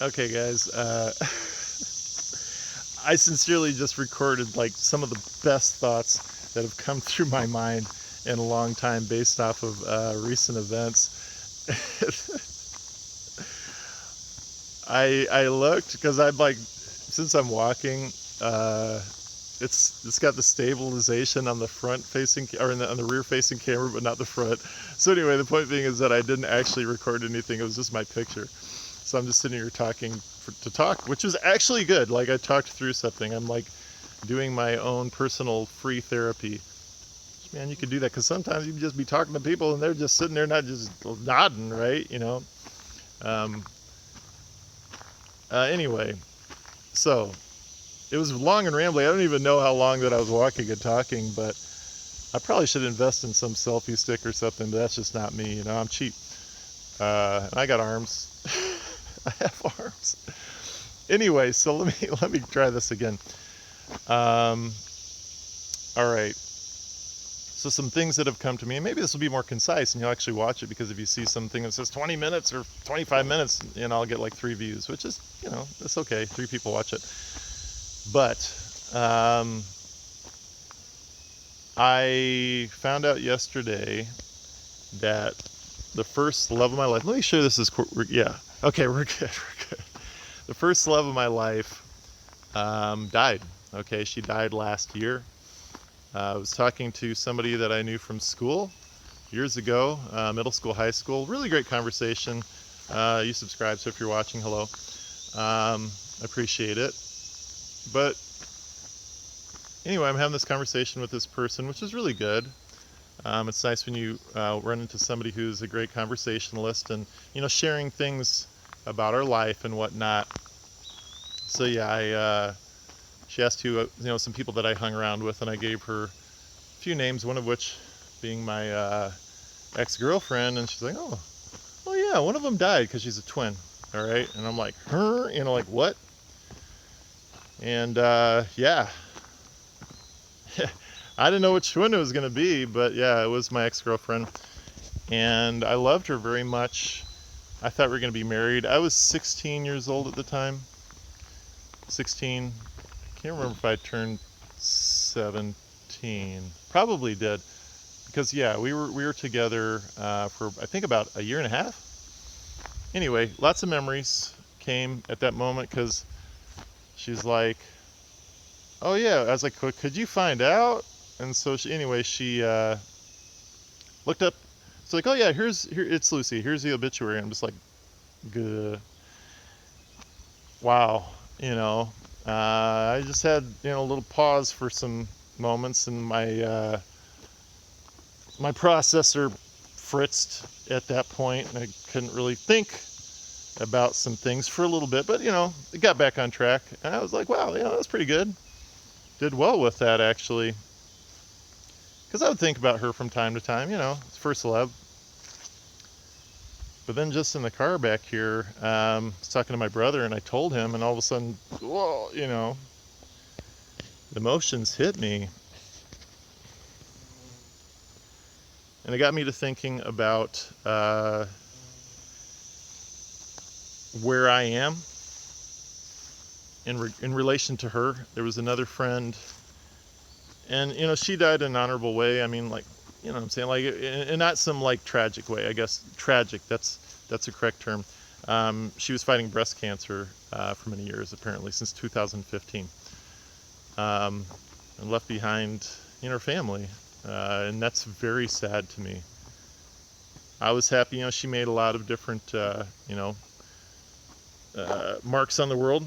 Okay, guys. I sincerely just recorded like some of the best thoughts that have come through my mind in a long time based off of recent events. I looked because I'm like, since I'm walking, it's got the stabilization on the front facing or on the rear facing camera, but not the front. So anyway, the point being is that I didn't actually record anything. It was just my picture. So I'm just sitting here talking to talk, which was actually good. Like I talked through something. I'm like doing my own personal free therapy. Man, you could do that because sometimes you can just be talking to people and they're just sitting there not just nodding, right? Um, anyway, so it was long and rambly. I don't even know how long that I was walking and talking, but I probably should invest in some selfie stick or something, but that's just not me. I'm cheap. And I got arms. I have arms. Anyway, so let me try this again. All right. So some things that have come to me, and maybe this will be more concise, and you'll actually watch it, because if you see something that says 20 minutes or 25 minutes, I'll get like 3 views, which is, that's okay. 3 people watch it. But I found out yesterday that the first love of my life. Let me share this as yeah. Okay, we're good. We're good. The first love of my life died. Okay, she died last year. I was talking to somebody that I knew from school years ago, middle school, high school. Really great conversation. You subscribe, so if you're watching, hello. I appreciate it. But anyway, I'm having this conversation with this person, which is really good. It's nice when you run into somebody who's a great conversationalist and, sharing things about our life and whatnot. So yeah, she asked who, some people that I hung around with, and I gave her a few names, one of which being my ex-girlfriend, and she's like, oh yeah, one of them died because she's a twin. All right, and I'm like, her, like what? And yeah, I didn't know which one it was going to be, but yeah, it was my ex-girlfriend, and I loved her very much. I thought we were going to be married. I was 16 years old at the time. 16. Can't remember if I turned 17. Probably did, because yeah, we were together for I think about a year and a half. Anyway, lots of memories came at that moment because she's like, "Oh yeah," I was like, "Could you find out?" And so she looked up. It's like, "Oh yeah, here it's Lucy. Here's the obituary." I'm just like, "Good, wow," I just had a little pause for some moments, and my processor fritzed at that point, and I couldn't really think about some things for a little bit, but it got back on track, and I was like, wow, that's pretty good. Did well with that, actually, because I would think about her from time to time, it's first love. But then just in the car back here, I was talking to my brother, and I told him, and all of a sudden, whoa, the emotions hit me. And it got me to thinking about where I am in relation to her. There was another friend, and she died in an honorable way. I mean, like, what I'm saying, like, in not some like tragic way. I guess tragic. That's a correct term. She was fighting breast cancer for many years, apparently since 2015, and left behind her family, and that's very sad to me. I was happy, she made a lot of different, marks on the world,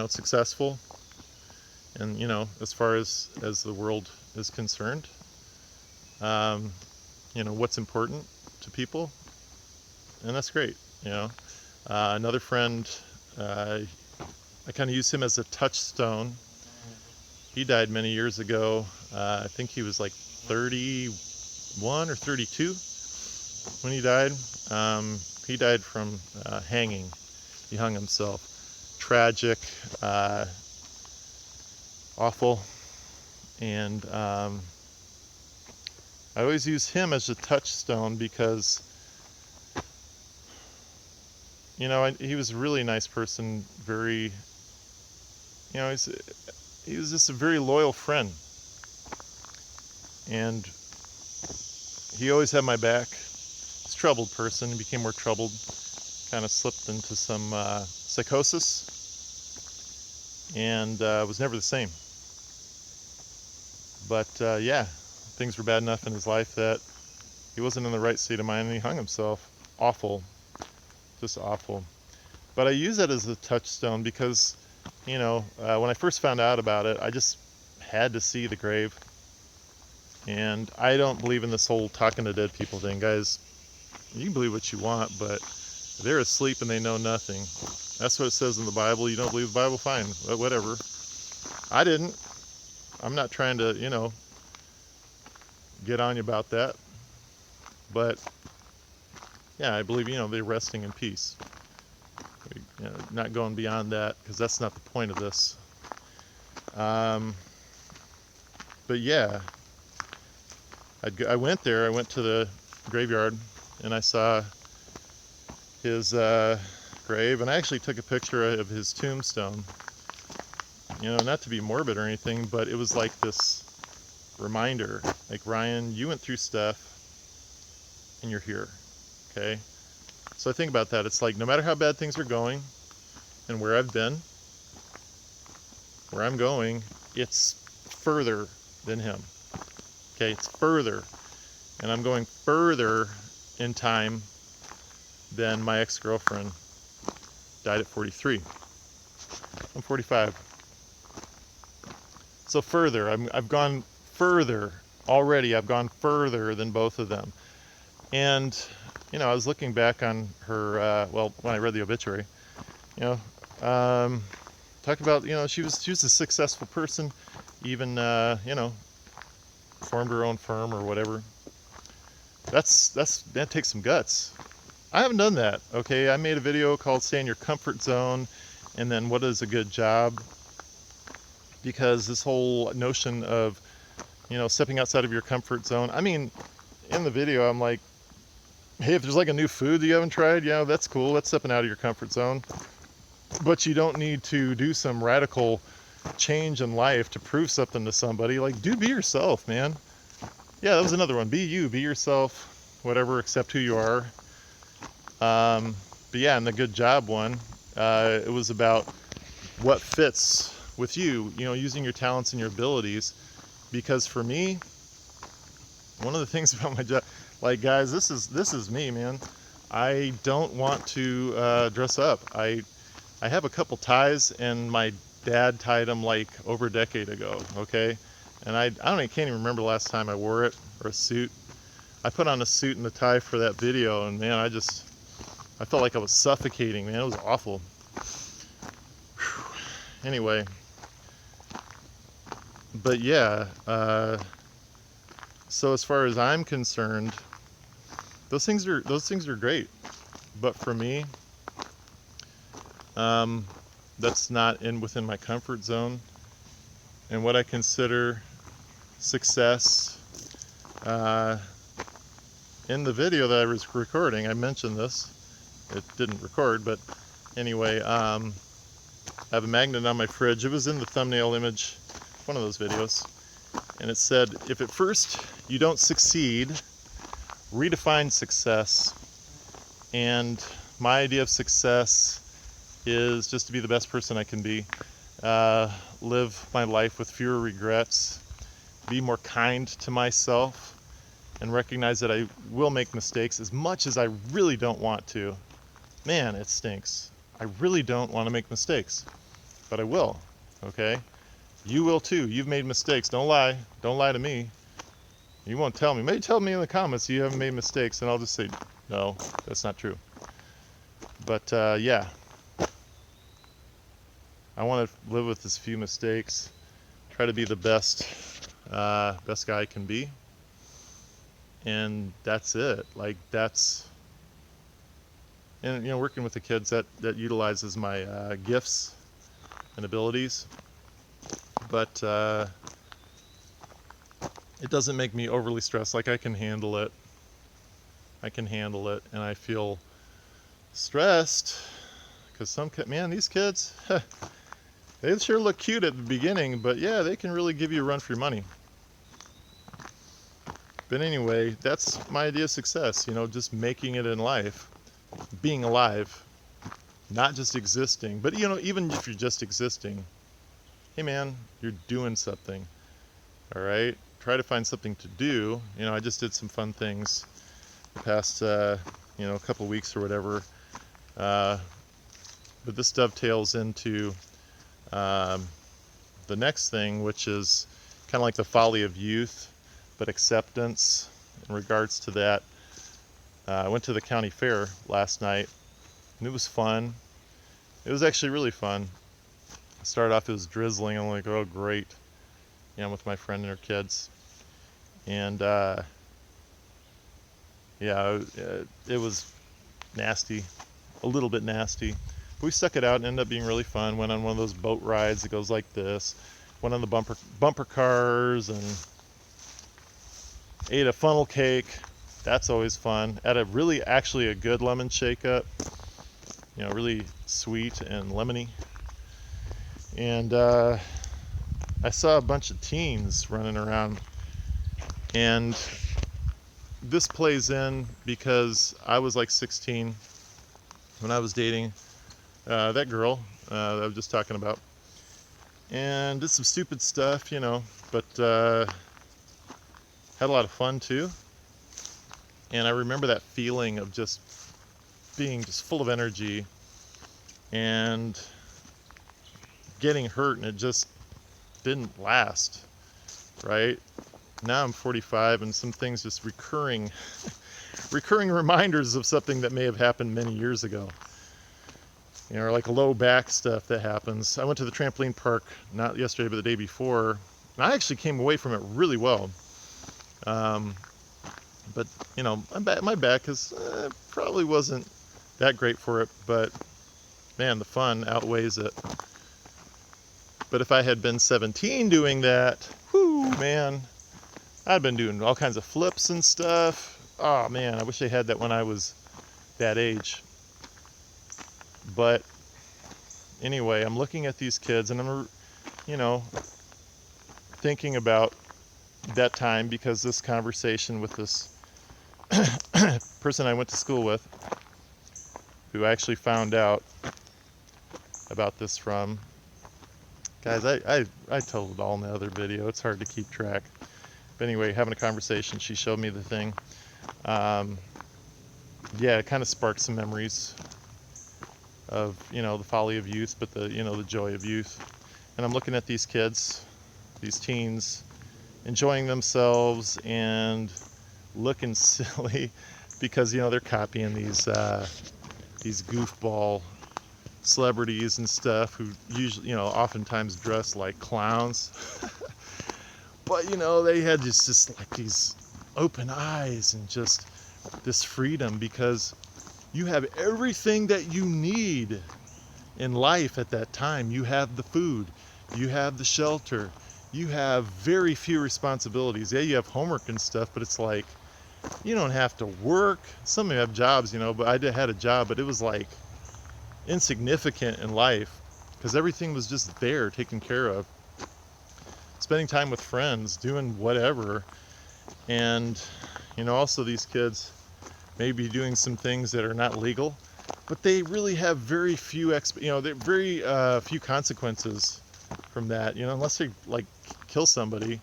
successful, and as far as the world is concerned, what's important to people, and that's great. Another friend, I kind of use him as a touchstone. He died many years ago. I think he was like 31 or 32 when he died. He died from hanging. He hung himself. Tragic, awful, and I always use him as a touchstone because he was a really nice person, very, he was just a very loyal friend. And he always had my back. He's a troubled person. He became more troubled, kind of slipped into some psychosis, and was never the same. But yeah, things were bad enough in his life that he wasn't in the right state of mind and he hung himself. Awful, just awful. But I use that as a touchstone because, when I first found out about it, I just had to see the grave. And I don't believe in this whole talking to dead people thing, guys. You can believe what you want, but they're asleep and they know nothing. That's what it says in the Bible. You don't believe the Bible? Fine, whatever. I didn't. I'm not trying to, get on you about that. But yeah, I believe, they're resting in peace. Not going beyond that, because that's not the point of this. But yeah, I went there. I went to the graveyard, and I saw his grave, and I actually took a picture of his tombstone. Not to be morbid or anything, but it was like this reminder, like, Ryan, you went through stuff, and you're here, okay? So I think about that. It's like, no matter how bad things are going, and where I've been, where I'm going, it's further than him, okay? It's further, and I'm going further in time than my ex-girlfriend. Died at 43. I'm 45. So further, I've gone further already. I've gone further than both of them. And, I was looking back on her, when I read the obituary, talked about, she was a successful person, even, formed her own firm or whatever. That takes some guts. I haven't done that, okay? I made a video called Stay in Your Comfort Zone, and then What is a Good Job? Because this whole notion of, stepping outside of your comfort zone, I mean, in the video, I'm like, hey, if there's like a new food that you haven't tried, that's cool. That's stepping out of your comfort zone. But you don't need to do some radical change in life to prove something to somebody. Like, be yourself, man. Yeah, that was another one. Be you, be yourself, whatever, accept who you are. But yeah, and the good job one, it was about what fits with you, using your talents and your abilities. Because for me, one of the things about my job, like, guys, this is me, man. I don't want to dress up. I have a couple ties, and my dad tied them like over a decade ago, okay? And I can't even remember the last time I wore it, or a suit. I put on a suit and a tie for that video, and man, I felt like I was suffocating, man. It was awful. Whew. Anyway, but yeah, so as far as I'm concerned, those things are great. But for me, that's not within my comfort zone. And what I consider success, in the video that I was recording, I mentioned this. It didn't record, but anyway, I have a magnet on my fridge. It was in the thumbnail image, one of those videos. And it said, if at first you don't succeed, redefine success. And my idea of success is just to be the best person I can be. Live my life with fewer regrets. Be more kind to myself. And recognize that I will make mistakes as much as I really don't want to. Man, it stinks. I really don't want to make mistakes. But I will, okay? You will too. You've made mistakes. Don't lie. Don't lie to me. You won't tell me. Maybe tell me in the comments you haven't made mistakes, and I'll just say, no, that's not true. But yeah, I want to live with as few mistakes. Try to be the best guy I can be. And that's it. Like, that's, and working with the kids, that utilizes my gifts and abilities. But it doesn't make me overly stressed. Like, I can handle it. And I feel stressed because man, these kids, they sure look cute at the beginning, but yeah, they can really give you a run for your money. But anyway, that's my idea of success, just making it in life, being alive, not just existing. But even if you're just existing, hey man, you're doing something. All right, try to find something to do. I just did some fun things the past couple weeks or whatever, but this dovetails into the next thing, which is kind of like the folly of youth, but acceptance. In regards to that, I went to the county fair last night, and it was fun. It was actually really fun. It started off, it was drizzling. I'm like, oh great. I'm with my friend and her kids, and it was nasty, a little bit nasty. But we stuck it out and ended up being really fun. Went on one of those boat rides that goes like this. Went on the bumper cars and ate a funnel cake. That's always fun. At actually a good lemon shake-up. Really sweet and lemony. And I saw a bunch of teens running around. And this plays in because I was like 16 when I was dating that girl that I was just talking about. And did some stupid stuff, but had a lot of fun too. And I remember that feeling of just being just full of energy and getting hurt, and it just didn't last, right? Now I'm 45 and some things just recurring reminders of something that may have happened many years ago. Or like low back stuff that happens. I went to the trampoline park, not yesterday, but the day before, and I actually came away from it really well. But my back is probably wasn't that great for it, but man, the fun outweighs it. But if I had been 17 doing that, whoo, man, I'd been doing all kinds of flips and stuff. Oh man, I wish I had that when I was that age. But anyway, I'm looking at these kids and I'm, thinking about that time, because this conversation with this person I went to school with, who I actually found out about this from. Guys, I told it all in the other video. It's hard to keep track. But anyway, having a conversation, she showed me the thing. It kind of sparked some memories of, the folly of youth, but the joy of youth. And I'm looking at these kids, these teens, enjoying themselves and looking silly because, they're copying these goofball celebrities and stuff who usually, oftentimes dress like clowns. But, they had just like these open eyes and just this freedom, because you have everything that you need in life at that time. You have the food, you have the shelter, you have very few responsibilities. Yeah, you have homework and stuff, but it's like, you don't have to work. Some of you have jobs, but I had a job, but it was like insignificant in life because everything was just there, taken care of. Spending time with friends, doing whatever. And, also these kids may be doing some things that are not legal, but they really have very few, very few consequences from that. Unless they like kill somebody,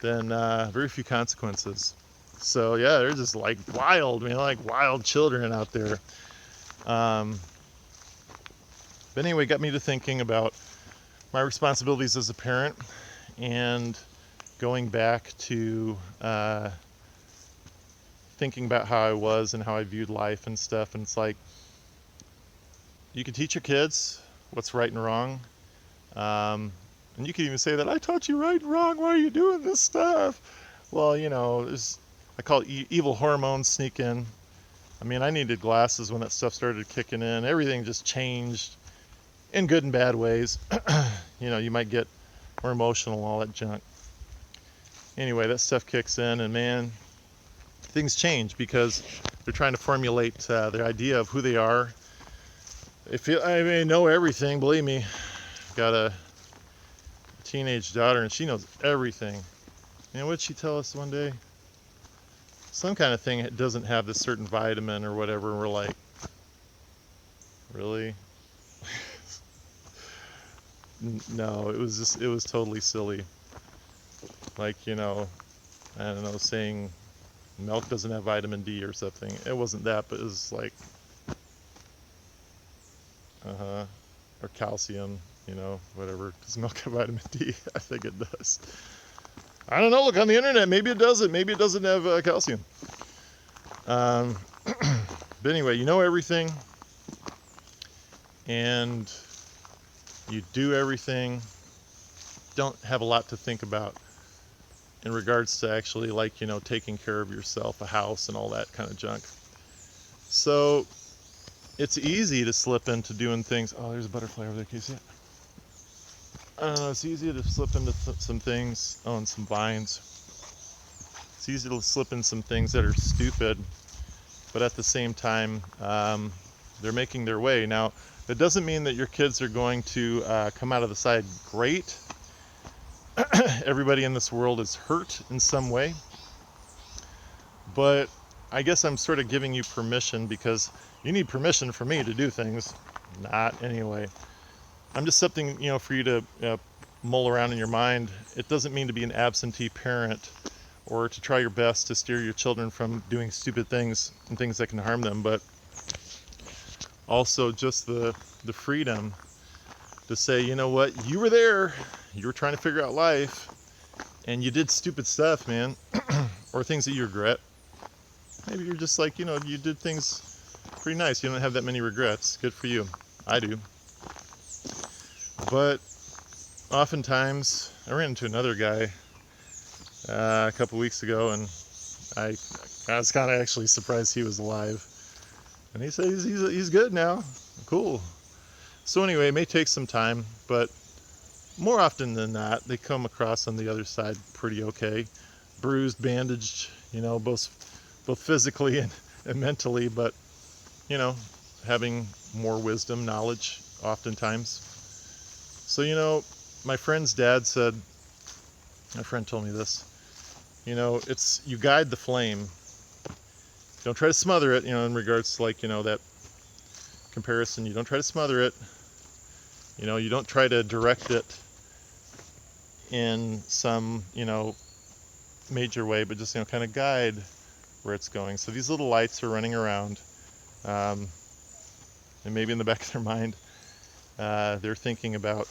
then very few consequences. So yeah, they're just like wild, like wild children out there. But anyway, got me to thinking about my responsibilities as a parent and going back to thinking about how I was and how I viewed life and stuff. And it's like, you can teach your kids what's right and wrong. And you can even say that I taught you right and wrong. Why are you doing this stuff? Well, I call it evil hormones sneak in. I needed glasses when that stuff started kicking in. Everything just changed in good and bad ways. You might get more emotional and all that junk. Anyway, that stuff kicks in, and man, things change because they're trying to formulate their idea of who they are I may know everything, believe me. Got a teenage daughter and she knows everything. You know, what'd she tell us one day? Some kind of thing doesn't have this certain vitamin or whatever, and we're like, really? No, it was totally silly. Like, you know, I don't know, saying milk doesn't have vitamin D or something. It wasn't that, but it was like, or calcium, you know, whatever. Does milk have vitamin D? I think it does. I don't know, look on the internet, maybe it doesn't. Maybe it doesn't have calcium. But anyway, you know everything, and you do everything. Don't have a lot to think about in regards to actually, like, you know, taking care of yourself, a house and all that kind of junk. So it's easy to slip into doing things. Oh, there's a butterfly over there. Can you see it? I don't know. It's easy to slip into some things. Oh, and some vines. It's easy to slip in some things that are stupid, but at the same time, they're making their way. Now, that doesn't mean that your kids are going to come out of the side great. Everybody in this world is hurt in some way, but I guess I'm sort of giving you permission, because you need permission for me to do things. Not anyway. I'm just something, you know, for you to mull around in your mind. It doesn't mean to be an absentee parent or to try your best to steer your children from doing stupid things and things that can harm them, but also just the freedom to say, you know what, you were there, you were trying to figure out life, and you did stupid stuff, man, or things that you regret. Maybe you're just like, you know, you did things pretty nice. You don't have that many regrets. Good for you. I do. But oftentimes, I ran into another guy a couple weeks ago, and I was kind of actually surprised he was alive. And he said he's good now. Cool. So anyway, it may take some time, but more often than not, they come across on the other side pretty okay. Bruised, bandaged, you know, both physically and mentally, but, you know, having more wisdom, knowledge, oftentimes. So, you know, my friend's dad said, my friend told me this, you know, it's, you guide the flame. Don't try to smother it, you know, in regards to, like, you know, that comparison. You don't try to smother it. You know, you don't try to direct it in some, you know, major way, but just, you know, kind of guide where it's going. So these little lights are running around, and maybe in the back of their mind, they're thinking about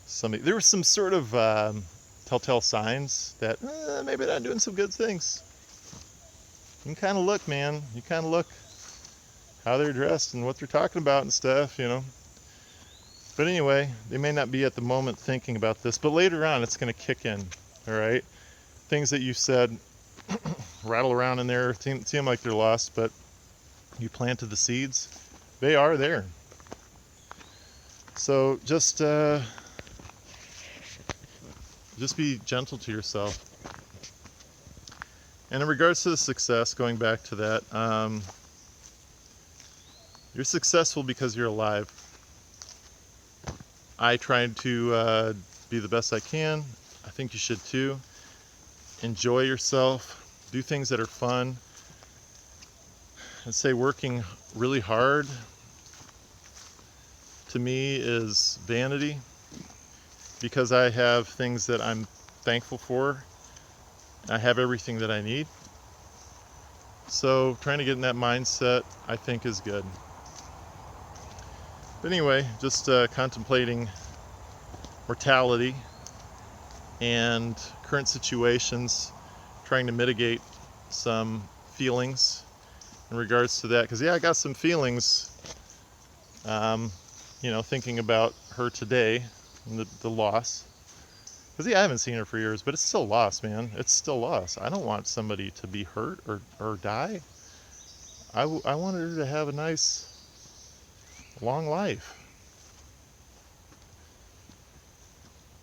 somebody. There were some sort of telltale signs that maybe they're not doing some good things. You can kind of look, man. You kind of look how they're dressed and what they're talking about and stuff, you know. But anyway, they may not be at the moment thinking about this, but later on it's going to kick in, all right? Things that you said rattle around in there, seem like they're lost, but you planted the seeds. They are there. So just be gentle to yourself. And in regards to the success, going back to that, you're successful because you're alive. I tried to be the best I can. I think you should too. Enjoy yourself. Do things that are fun. I'd say working really hard to me is vanity, because I have things that I'm thankful for. I have everything that I need. So trying to get in that mindset, I think, is good. But anyway, just contemplating mortality and current situations, trying to mitigate some feelings in regards to that. Because, yeah, I got some feelings, you know, thinking about her today and the loss. Because, yeah, I haven't seen her for years, but it's still loss, man. It's still loss. I don't want somebody to be hurt or die. I wanted her to have a nice, long life.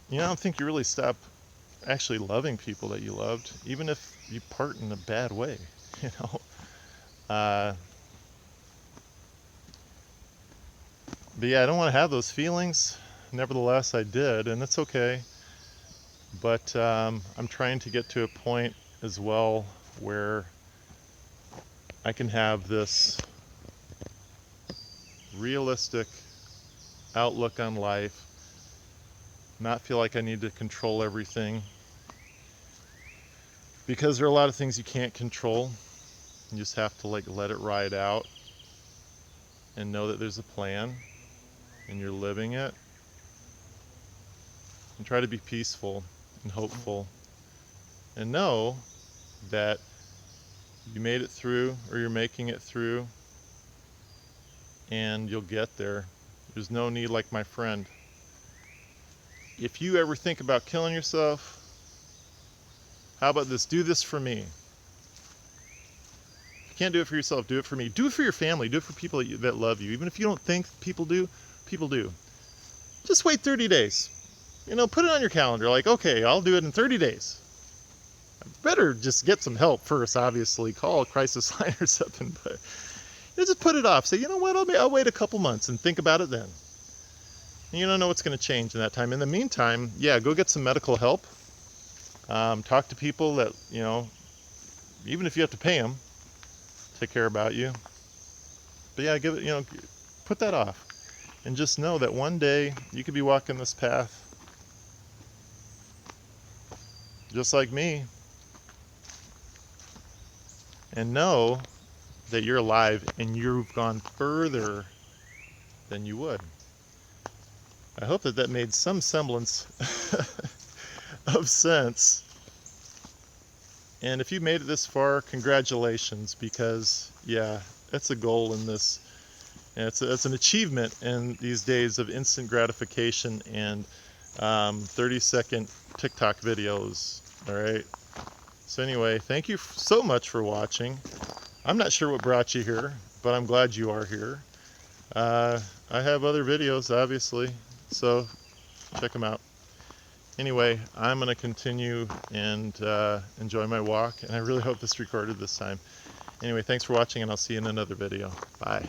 You know, I don't think you really stop actually loving people that you loved, even if you part in a bad way, you know. But yeah, I don't want to have those feelings. Nevertheless, I did, and it's okay. But I'm trying to get to a point as well where I can have this realistic outlook on life, not feel like I need to control everything, because there are a lot of things you can't control. You just have to like let it ride out and know that there's a plan and you're living it, and try to be peaceful and hopeful and know that you made it through, or you're making it through, and you'll get there. There's no need, like my friend. If you ever think about killing yourself, how about this? Do this for me. If you can't do it for yourself, do it for me. Do it for your family. Do it for people that love you. Even if you don't think people do, people do. Just wait 30 days. You know, put it on your calendar. Like, okay, I'll do it in 30 days. I better just get some help first, obviously. Call a crisis line or something. But just put it off. Say, you know what, I'll wait a couple months and think about it then. And you don't know what's going to change in that time. In the meantime, yeah, go get some medical help. Talk to people that, you know, even if you have to pay them, take care about you. But yeah, give it, you know, put that off. And just know that one day you could be walking this path just like me, and know that you're alive and you've gone further than you would. I hope that made some semblance of sense. And if you made it this far, congratulations, because yeah, that's a goal in this. And it's an achievement in these days of instant gratification and 30-second TikTok videos. All right. So anyway, thank you so much for watching. I'm not sure what brought you here, but I'm glad you are here. I have other videos, obviously, so check them out. Anyway, I'm going to continue and enjoy my walk, and I really hope this recorded this time. Anyway, thanks for watching, and I'll see you in another video. Bye.